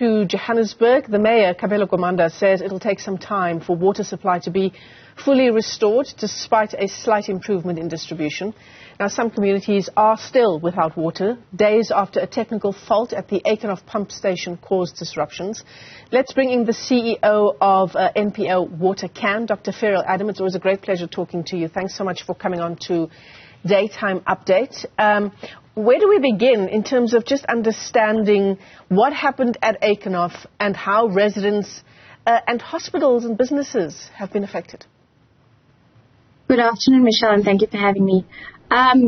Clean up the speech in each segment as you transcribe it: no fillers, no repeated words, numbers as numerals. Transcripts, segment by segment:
To Johannesburg, the Mayor Kabelo Gwamanda says it'll take some time for water supply to be fully restored despite a slight improvement in distribution. Now, some communities are still without water, days after a technical fault at the Eikenhof pump station caused disruptions. Let's bring in the CEO of NPO Watercan, Dr. Ferrial. Adam, it's always a great pleasure talking to you. Thanks so much for coming on to Daytime Update. Where do we begin in terms of just understanding what happened at Eikenhof and how residents and hospitals and businesses have been affected? Good afternoon, Michelle, and thank you for having me.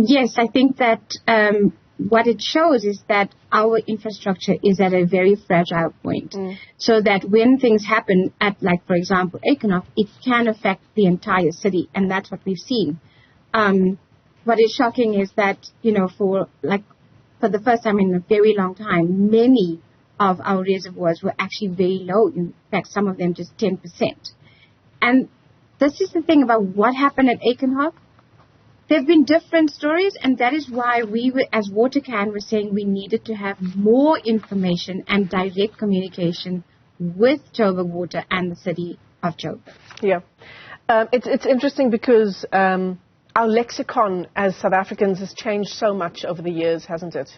Yes, I think that what it shows is that our infrastructure is at a very fragile point. So that when things happen at, like, for example, Eikenhof, it can affect the entire city, and that's what we've seen. What is shocking is that, for the first time in a very long time, many of our reservoirs were actually very low. In fact, some of them just 10%. And this is the thing about what happened at Aken Hof. There have been different stories, and that is why we, as Watercan, were saying we needed to have more information and direct communication with Joburg Water and the city of Joburg. Yeah. It's interesting because our lexicon as South Africans has changed so much over the years, hasn't it?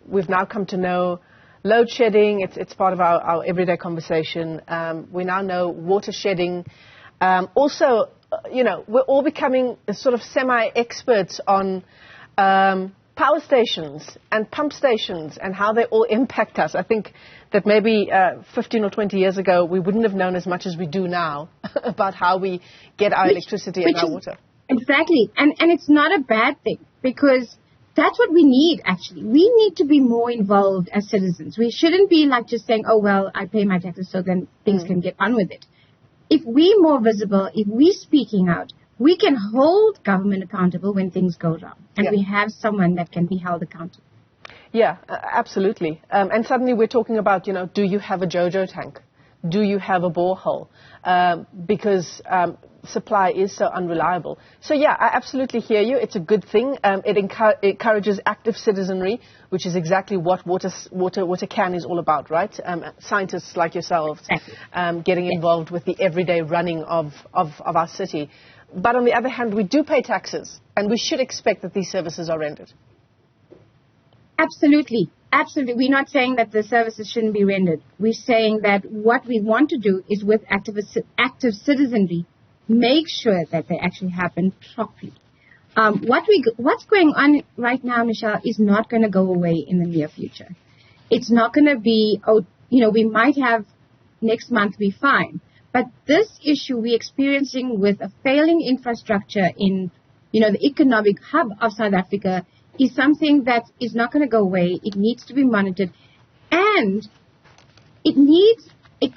We've now come to know load shedding. It's part of our everyday conversation. We now know water shedding. Also, we're all becoming sort of semi-experts on power stations and pump stations and how they all impact us. I think that maybe 15 or 20 years ago, we wouldn't have known as much as we do now about how we get our electricity and our water. Exactly. And it's not a bad thing, because that's what we need, actually. We need to be more involved as citizens. We shouldn't be like just saying, oh, well, I pay my taxes so then things can get on with it. If we're more visible, if we're speaking out, we can hold government accountable when things go wrong. And we have someone that can be held accountable. Yeah, absolutely. And suddenly we're talking about, do you have a JoJo tank? Do you have a borehole? Because supply is so unreliable. So, yeah, I absolutely hear you. It's a good thing. It encourages active citizenry, which is exactly what Watercan is all about, right? Scientists like yourselves getting involved with the everyday running of our city. But on the other hand, we do pay taxes, and we should expect that these services are rendered. Absolutely. Absolutely. We're not saying that the services shouldn't be rendered. We're saying that what we want to do is, with active citizenry, make sure that they actually happen properly. What's going on right now, Michelle, is not going to go away in the near future. It's not going to be, we might have next month be fine. But this issue we're experiencing with a failing infrastructure in, the economic hub of South Africa is something that is not going to go away. It needs to be monitored. And it needs a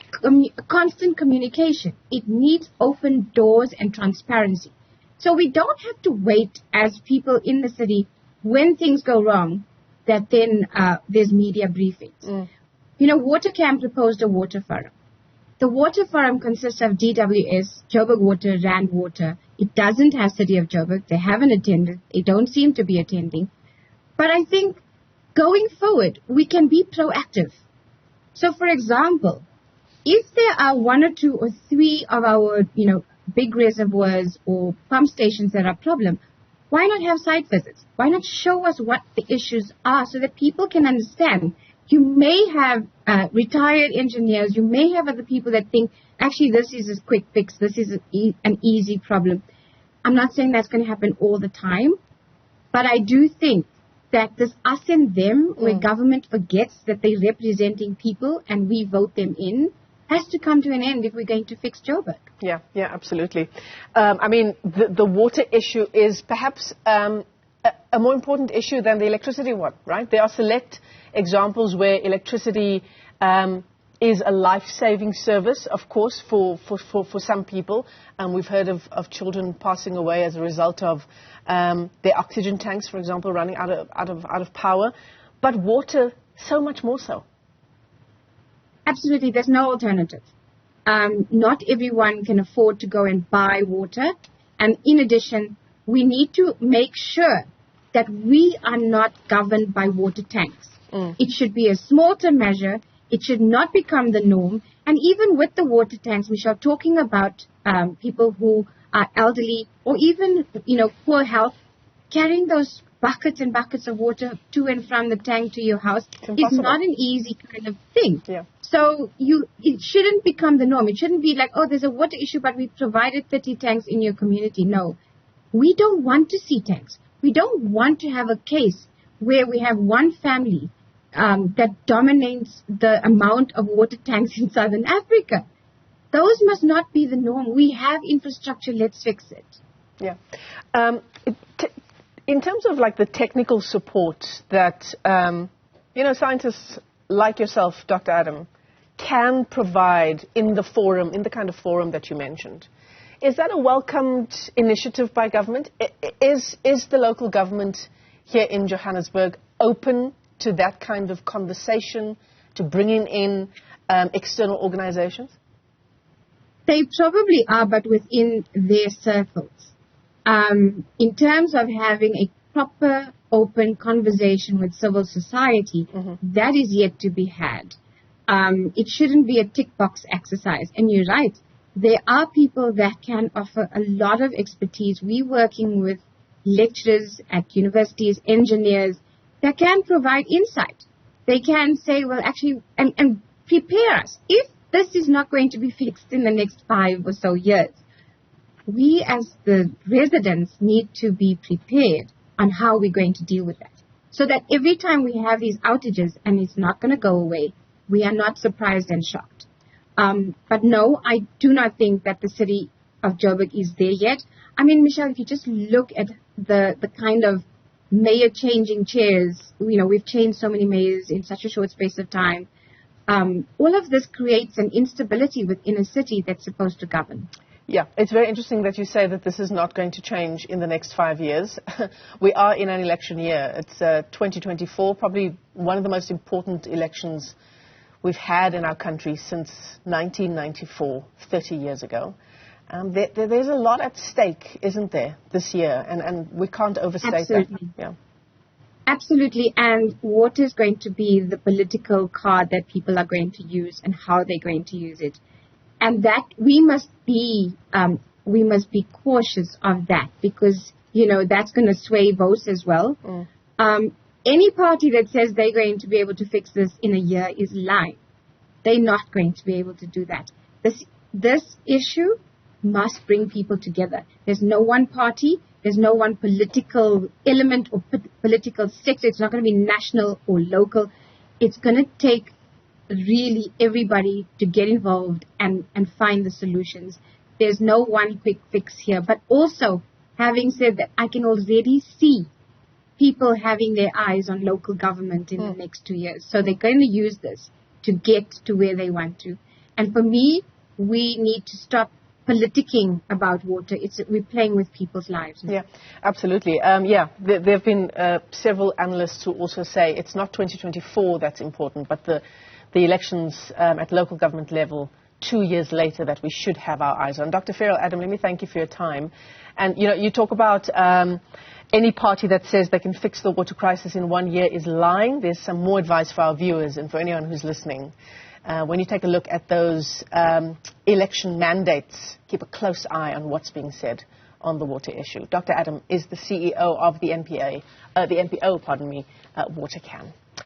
constant communication. It needs open doors and transparency. So we don't have to wait as people in the city when things go wrong that then there's media briefings. Watercan proposed a water forum. The water forum consists of DWS, Joburg Water, Rand Water. It doesn't have City of Joburg. They haven't attended. They don't seem to be attending. But I think going forward, we can be proactive. So, for example, if there are 1 or 2 or 3 of our, big reservoirs or pump stations that are a problem, why not have site visits? Why not show us what the issues are so that people can understand? You may have retired engineers. You may have other people that think, actually, this is a quick fix. This is an easy problem. I'm not saying that's going to happen all the time, but I do think that this us and them, where government forgets that they're representing people and we vote them in, has to come to an end if we're going to fix Joburg. Yeah, absolutely. The water issue is perhaps a more important issue than the electricity one, right? There are select examples where electricity is a life-saving service, of course, for some people. And we've heard of children passing away as a result of their oxygen tanks, for example, running out of power. But water, so much more so. Absolutely. There's no alternative. Not everyone can afford to go and buy water. And in addition, we need to make sure that we are not governed by water tanks. It should be a smarter measure. It should not become the norm. And even with the water tanks, Michelle, talking about people who are elderly or even, poor health, carrying those buckets and buckets of water to and from the tank to your house is not an easy kind of thing. Yeah. So it shouldn't become the norm. It shouldn't be like, oh, there's a water issue, but we provided 30 tanks in your community. No, we don't want to see tanks. We don't want to have a case where we have one family that dominates the amount of water tanks in Southern Africa. Those must not be the norm. We have infrastructure. Let's fix it. Yeah. In terms of like the technical support that, scientists like yourself, Dr. Adam, can provide in the forum, in the kind of forum that you mentioned, is that a welcomed initiative by government? Is the local government here in Johannesburg open to that kind of conversation, to bringing in external organizations? They probably are, but within their circles. In terms of having a proper, open conversation with civil society, that is yet to be had. It shouldn't be a tick box exercise. And you're right, there are people that can offer a lot of expertise. We're working with lecturers at universities, engineers, that can provide insight. They can say, well, actually, and prepare us. If this is not going to be fixed in the next 5 or so years, we as the residents need to be prepared on how we're going to deal with that. So that every time we have these outages and it's not going to go away, we are not surprised and shocked. But no, I do not think that the city of Joburg is there yet. I mean, Michelle, if you just look at the kind of mayor changing chairs, we've changed so many mayors in such a short space of time. All of this creates an instability within a city that's supposed to govern. Yeah, it's very interesting that you say that this is not going to change in the next 5 years. We are in an election year. It's 2024, probably one of the most important elections we've had in our country since 1994, 30 years ago. There's a lot at stake, isn't there, this year? And we can't overstate that. Yeah. Absolutely, and water is going to be the political card that people are going to use and how they're going to use it. And that we must be cautious of that because, that's going to sway votes as well. Any party that says they're going to be able to fix this in a year is lying. They're not going to be able to do that. This issue must bring people together. There's no one party. There's no one political element or political sector. It's not going to be national or local. It's going to take really everybody to get involved and find the solutions. There's no one quick fix here. But also, having said that, I can already see people having their eyes on local government in the next 2 years. So they're going to use this to get to where they want to. And for me, we need to stop politicking about water. We're playing with people's lives. Yeah, absolutely. There have been several analysts who also say it's not 2024 that's important, but the elections at local government level 2 years later that we should have our eyes on. Dr. Ferrial, Adam, let me thank you for your time. And, you talk about any party that says they can fix the water crisis in 1 year is lying. There's some more advice for our viewers and for anyone who's listening. When you take a look at those election mandates, keep a close eye on what's being said on the water issue. Dr. Adam is the CEO of the NPO, Watercan.